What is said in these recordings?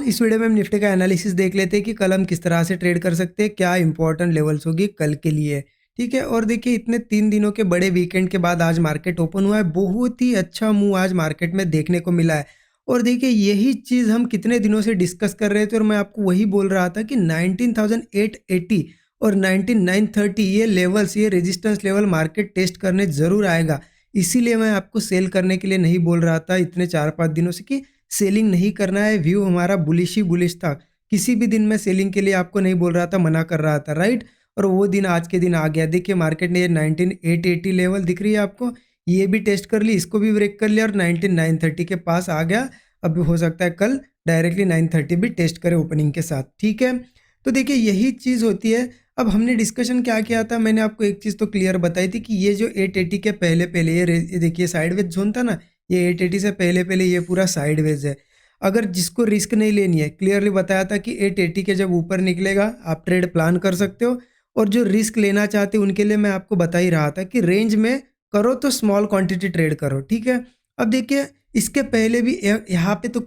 इस वीडियो में हम निफ्टी का एनालिसिस देख लेते हैं कि कल हम किस तरह से ट्रेड कर सकते हैं, क्या इंपॉर्टेंट लेवल्स होगी कल के लिए। ठीक है, और देखिए इतने 3 दिनों के बड़े वीकेंड के बाद आज मार्केट ओपन हुआ है। बहुत ही अच्छा मूव आज मार्केट में देखने को मिला है। और देखिए यही चीज़ हम कितने दिनों से डिस्कस कर रहे थे और मैं आपको वही बोल रहा था कि 19,880 और 19,930 ये लेवल्स, ये रेजिस्टेंस लेवल मार्केट टेस्ट करने ज़रूर आएगा। इसीलिए मैं आपको सेल करने के लिए नहीं बोल रहा था इतने 4-5 दिनों से कि सेलिंग नहीं करना है। व्यू हमारा बुलिश ही बुलिश था। किसी भी दिन में सेलिंग के लिए आपको नहीं बोल रहा था, मना कर रहा था, राइट। और वो दिन आज के दिन आ गया। देखिए मार्केट ने ये 19,880 लेवल दिख रही है आपको, ये भी टेस्ट कर ली, इसको भी ब्रेक कर लिया और 19,930 के पास आ गया। अब हो सकता है कल डायरेक्टली 930 भी टेस्ट करे ओपनिंग के साथ। ठीक है, तो देखिए यही चीज़ होती है। अब हमने डिस्कशन क्या किया था, मैंने आपको एक चीज़ तो क्लियर बताई थी कि ये जो 880 के पहले पहले ये देखिए साइडवेज जोन था ना, ये 880 से पहले पहले ये पूरा साइडवेज है। अगर जिसको रिस्क नहीं लेनी है, क्लियरली बताया था कि 880 के जब ऊपर निकलेगा आप ट्रेड प्लान कर सकते हो। और जो रिस्क लेना चाहते हैं उनके लिए मैं आपको बता ही रहा था कि रेंज में करो तो स्मॉल क्वांटिटी ट्रेड करो। ठीक है, अब देखिए इसके पहले भी यहाँ पे तो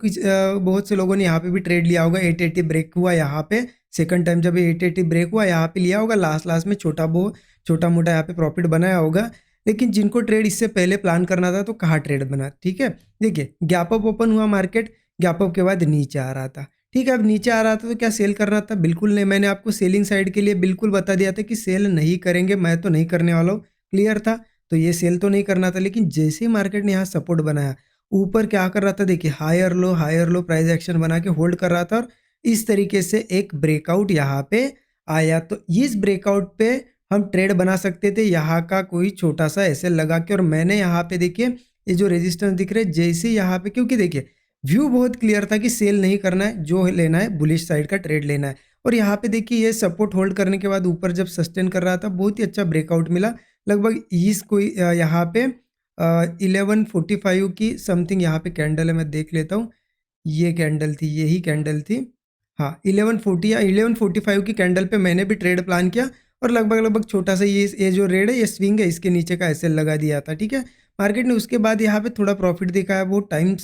बहुत से लोगों ने यहाँ पे भी ट्रेड लिया होगा। 880 ब्रेक हुआ यहाँ पे, सेकंड टाइम जब 880 ब्रेक हुआ यहाँ पे लिया होगा, लास्ट लास्ट में छोटा मोटा यहाँ पे प्रॉफिट बनाया होगा। लेकिन जिनको ट्रेड इससे पहले प्लान करना था तो कहाँ ट्रेड बना। ठीक है, देखिए गैप अप ओपन हुआ मार्केट, गैप अप के बाद नीचे आ रहा था। ठीक है, अब नीचे आ रहा था तो क्या सेल करना था? बिल्कुल नहीं। मैंने आपको सेलिंग साइड के लिए बिल्कुल बता दिया था कि सेल नहीं करेंगे, मैं तो नहीं करने वाला हूँ, क्लियर था। तो ये सेल तो नहीं करना था। लेकिन जैसे ही मार्केट ने यहाँ सपोर्ट बनाया, ऊपर क्या कर रहा था, देखिए हायर लो प्राइस एक्शन बना के होल्ड कर रहा था और इस तरीके से एक ब्रेकआउट यहाँ पे आया। तो इस ब्रेकआउट पे हम ट्रेड बना सकते थे, यहाँ का कोई छोटा सा ऐसे लगा के। और मैंने यहाँ पे देखिए ये जो रेजिस्टेंस दिख रहे जैसे यहाँ पे, क्योंकि देखिए व्यू बहुत क्लियर था कि सेल नहीं करना है, जो लेना है बुलिश साइड का ट्रेड लेना है। और यहाँ पे देखिए ये सपोर्ट होल्ड करने के बाद ऊपर जब सस्टेन कर रहा था, बहुत ही अच्छा ब्रेकआउट मिला। लगभग इस कोई यहाँ पे 1145 की समथिंग यहाँ पे कैंडल है, मैं देख लेता हूँ। ये कैंडल थी, यही कैंडल थी। हाँ, 1140 या 1145 की कैंडल पे मैंने भी ट्रेड प्लान किया और लगभग छोटा सा ये जो रेड है, ये स्विंग है, इसके नीचे का एसएल लगा दिया था। ठीक है, मार्केट ने उसके बाद यहाँ पे थोड़ा प्रॉफिट दिखाया, वो टाइम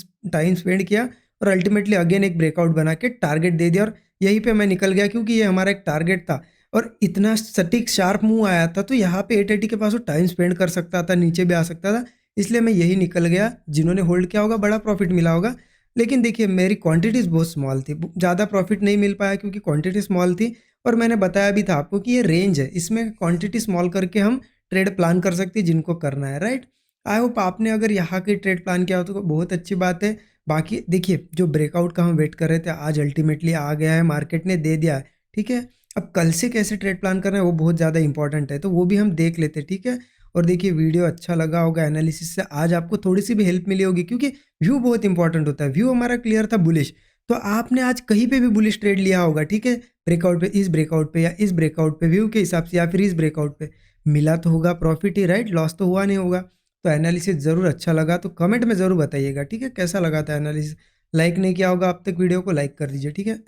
स्पेंड किया और अल्टीमेटली अगेन एक ब्रेकआउट बना के टारगेट दे दिया और यहीं पे मैं निकल गया, क्योंकि ये हमारा एक टारगेट था। और इतना सटीक शार्प मूव आया था तो यहाँ पे 880 के पास वो टाइम स्पेंड कर सकता था, नीचे भी आ सकता था, इसलिए मैं यही निकल गया। जिन्होंने होल्ड किया होगा बड़ा प्रॉफिट मिला होगा। लेकिन देखिए मेरी क्वांटिटीज़ बहुत स्मॉल थी, ज़्यादा प्रॉफिट नहीं मिल पाया क्योंकि क्वांटिटी स्मॉल थी। और मैंने बताया भी था आपको कि ये रेंज है, इसमें क्वांटिटी स्मॉल करके हम ट्रेड प्लान कर सकते हैं जिनको करना है, राइट। आई होप आपने अगर यहाँ के ट्रेड प्लान किया हो तो बहुत अच्छी बात है। बाकी देखिए जो ब्रेकआउट का हम वेट कर रहे थे आज अल्टीमेटली आ गया है, मार्केट ने दे दिया है। ठीक है, अब कल से कैसे ट्रेड प्लान करना है वो बहुत ज़्यादा इंपॉर्टेंट है, तो वो भी हम देख लेते हैं। ठीक है, और देखिए वीडियो अच्छा लगा होगा, एनालिसिस से आज आपको थोड़ी सी भी हेल्प मिली होगी, क्योंकि व्यू बहुत इंपॉर्टेंट होता है। व्यू हमारा क्लियर था बुलिश, तो आपने आज कहीं पे भी बुलिश ट्रेड लिया होगा। ठीक है, ब्रेकआउट पे, इस ब्रेकआउट पे या इस ब्रेकआउट पे, व्यू के हिसाब से, या फिर इस ब्रेकआउट पे मिला तो होगा प्रॉफिट ही, राइट, लॉस तो हुआ नहीं होगा। तो एनालिसिस ज़रूर अच्छा लगा तो कमेंट में ज़रूर बताइएगा। ठीक है, कैसा लगा था एनालिसिस। लाइक नहीं किया होगा अब तक वीडियो को, लाइक कर दीजिए। ठीक है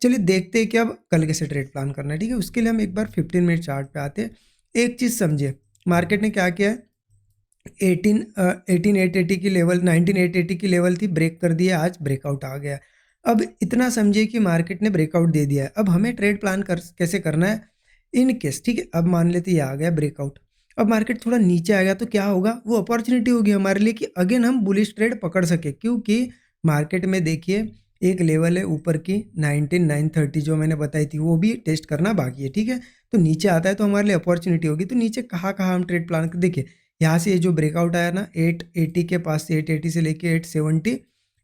चलिए देखते हैं कि अब कल कैसे ट्रेड प्लान करना है। ठीक है, उसके लिए हम एक बार 15 मिनट चार्ट पे आते हैं। एक चीज़ समझिए, मार्केट ने क्या किया है, 18,880 की लेवल, 19,880 की लेवल थी, ब्रेक कर दिया, आज ब्रेकआउट आ गया। अब इतना समझिए कि मार्केट ने ब्रेकआउट दे दिया है। अब हमें ट्रेड प्लान कैसे करना है इन केस। ठीक है, अब मान लेते ये आ गया ब्रेकआउट, अब मार्केट थोड़ा नीचे आएगा तो क्या होगा, वो अपॉर्चुनिटी होगी हमारे लिए कि अगेन हम बुलिश ट्रेड पकड़ सके। क्योंकि मार्केट में देखिए एक लेवल है ऊपर की 19,930 जो मैंने बताई थी, वो भी टेस्ट करना बाकी है। ठीक है, तो नीचे आता है तो हमारे लिए अपॉर्चुनिटी होगी। तो नीचे कहाँ कहाँ हम ट्रेड प्लान कर, देखिए यहाँ से ये जो ब्रेकआउट आया ना 880 के पास से, 880 से लेके 870,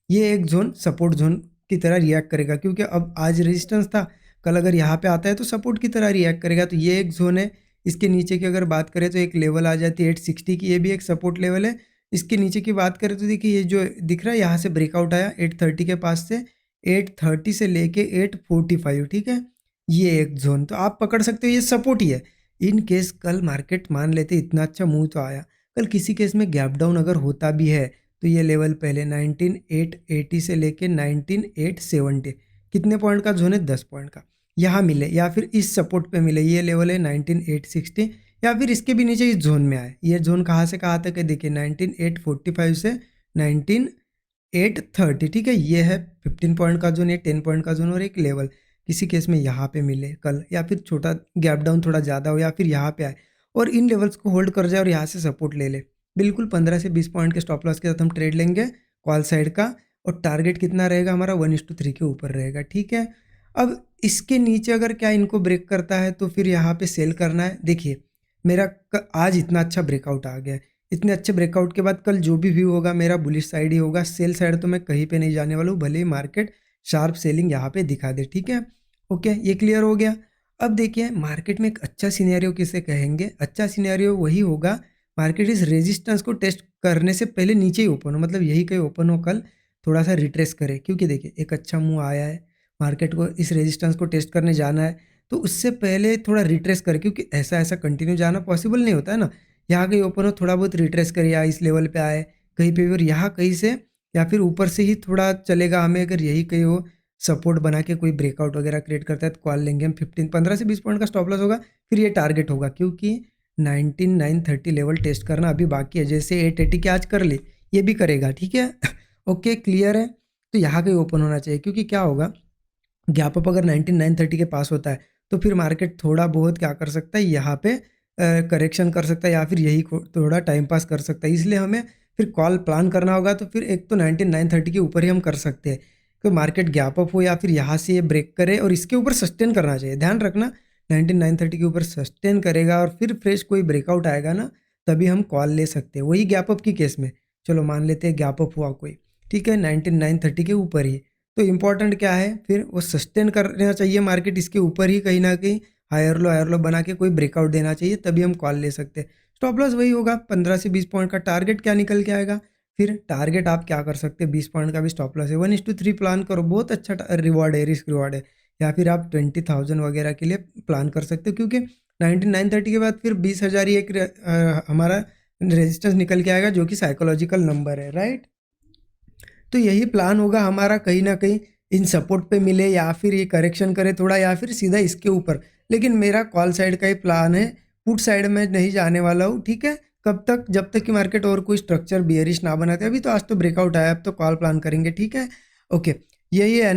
ये एक जोन सपोर्ट जोन की तरह रिएक्ट करेगा। क्योंकि अब आज रेजिस्टेंस था, कल अगर यहाँ पे आता है तो सपोर्ट की तरह रिएक्ट करेगा। तो ये एक जोन है। इसके नीचे की अगर बात करें तो एक लेवल आ जाती है 860 की, ये भी एक सपोर्ट लेवल है। इसके नीचे की बात करें तो देखिए ये जो दिख रहा है यहाँ से ब्रेकआउट आया 830 के पास से, 830 से लेके 845। ठीक है, ये एक जोन तो आप पकड़ सकते हो, ये सपोर्ट ही है। इन केस कल मार्केट मान लेते इतना अच्छा मूव तो आया, कल किसी केस में गैप डाउन अगर होता भी है तो ये लेवल पहले 19,880 से लेके 19,870, कितने पॉइंट का जोन है, 10 पॉइंट का, यहाँ मिले या फिर इस सपोर्ट पे मिले। ये लेवल है 19,860 या फिर इसके भी नीचे इस जोन में आए। ये जोन कहाँ से कहाँ तक है, देखिए 19,845 से 830, ठीक है। ये है 15 पॉइंट का जोन, ये 10 पॉइंट का जोन और एक लेवल। किसी केस में यहाँ पे मिले कल, या फिर छोटा गैप डाउन थोड़ा ज़्यादा हो, या फिर यहाँ पे आए और इन लेवल्स को होल्ड कर जाए और यहाँ से सपोर्ट ले ले, बिल्कुल 15 से 20 पॉइंट के स्टॉप लॉस के साथ हम ट्रेड लेंगे कॉल साइड का। और टारगेट कितना रहेगा हमारा, 1:3 के ऊपर रहेगा, ठीक है। अब इसके नीचे अगर क्या इनको ब्रेक करता है तो फिर यहाँ पे सेल करना है। देखिए मेरा आज इतना अच्छा ब्रेकआउट आ गया है, इतने अच्छे ब्रेकआउट के बाद कल जो भी व्यू होगा मेरा बुलिश साइड ही होगा। सेल साइड तो मैं कहीं पे नहीं जाने वाला हूँ, भले ही मार्केट शार्प सेलिंग यहाँ पे दिखा दे, ठीक है। ओके, ये क्लियर हो गया। अब देखिए मार्केट में एक अच्छा सिनेरियो किसे कहेंगे, अच्छा सिनेरियो वही होगा मार्केट इस रेजिस्टेंस को टेस्ट करने से पहले नीचे ही ओपन हो, मतलब यही कहीं ओपन हो कल, थोड़ा सा रिट्रेस करे। क्योंकि देखिए एक अच्छा मूव आया है, मार्केट को इस रेजिस्टेंस को टेस्ट करने जाना है, तो उससे पहले थोड़ा रिट्रेस करे, क्योंकि ऐसा ऐसा कंटिन्यू जाना पॉसिबल नहीं होता है ना। यहाँ कहीं ओपन हो, थोड़ा बहुत रिट्रेस करे, या इस लेवल पे आए कहीं पे भी, और यहाँ कहीं से या फिर ऊपर से ही थोड़ा चलेगा हमें। अगर यही कहीं हो सपोर्ट बना के कोई ब्रेकआउट वगैरह क्रिएट करता है तो कॉल लेंगे हम। 15 से 20 पॉइंट का स्टॉप लॉस होगा, फिर ये टारगेट होगा, क्योंकि 19930 लेवल टेस्ट करना अभी बाकी है। जैसे 880 के आज कर ले, ये भी करेगा, ठीक है। ओके, क्लियर है। तो यहाँ कहीं ओपन होना चाहिए, क्योंकि क्या होगा, गैप अप अगर 19930 के पास होता है तो फिर मार्केट थोड़ा बहुत क्या कर सकता है, यहाँ पे करेक्शन कर सकता है, या फिर यही थोड़ा टाइम पास कर सकता है। इसलिए हमें फिर कॉल प्लान करना होगा, तो फिर एक तो 19930 के ऊपर ही हम कर सकते हैं कि मार्केट गैप अप हो या फिर यहाँ से ये ब्रेक करे, और इसके ऊपर सस्टेन करना चाहिए। ध्यान रखना 19930 के ऊपर सस्टेन करेगा और फिर फ्रेश कोई ब्रेकआउट आएगा ना, तभी हम कॉल ले सकते हैं। वही गैप अप की केस में चलो मान लेते हैं गैप अप हुआ कोई, ठीक है, 19930 के ऊपर ही, तो इम्पॉर्टेंट क्या है, फिर वो सस्टेन करना चाहिए मार्केट इसके ऊपर ही, कहीं ना कहीं हायर लो बना के कोई ब्रेकआउट देना चाहिए, तभी हम कॉल ले सकते हैं। स्टॉप लॉस वही होगा 15 से 20 पॉइंट का। टारगेट क्या निकल के आएगा, फिर टारगेट आप क्या कर सकते हैं, 20 पॉइंट का भी स्टॉप लॉस है, 1:3 प्लान करो, बहुत अच्छा रिवॉर्ड है, रिस्क रिवॉर्ड है। या फिर आप 20,000 वगैरह के लिए प्लान कर सकते हो, क्योंकि 9930 के बाद फिर 20,000 ही एक हमारा रेजिस्टेंस निकल के आएगा, जो कि साइकोलॉजिकल नंबर है, राइट। तो यही प्लान होगा हमारा, कहीं ना कहीं इन सपोर्ट पे मिले, या फिर ये करेक्शन करे थोड़ा, या फिर सीधा इसके ऊपर। लेकिन मेरा कॉल साइड का ही प्लान है, पुट साइड में नहीं जाने वाला हूँ, ठीक है। कब तक, जब तक कि मार्केट और कोई स्ट्रक्चर बियरिश ना बनाते। अभी तो आज तो ब्रेकआउट आया, अब तो कॉल प्लान करेंगे, ठीक है। ओके, यही है।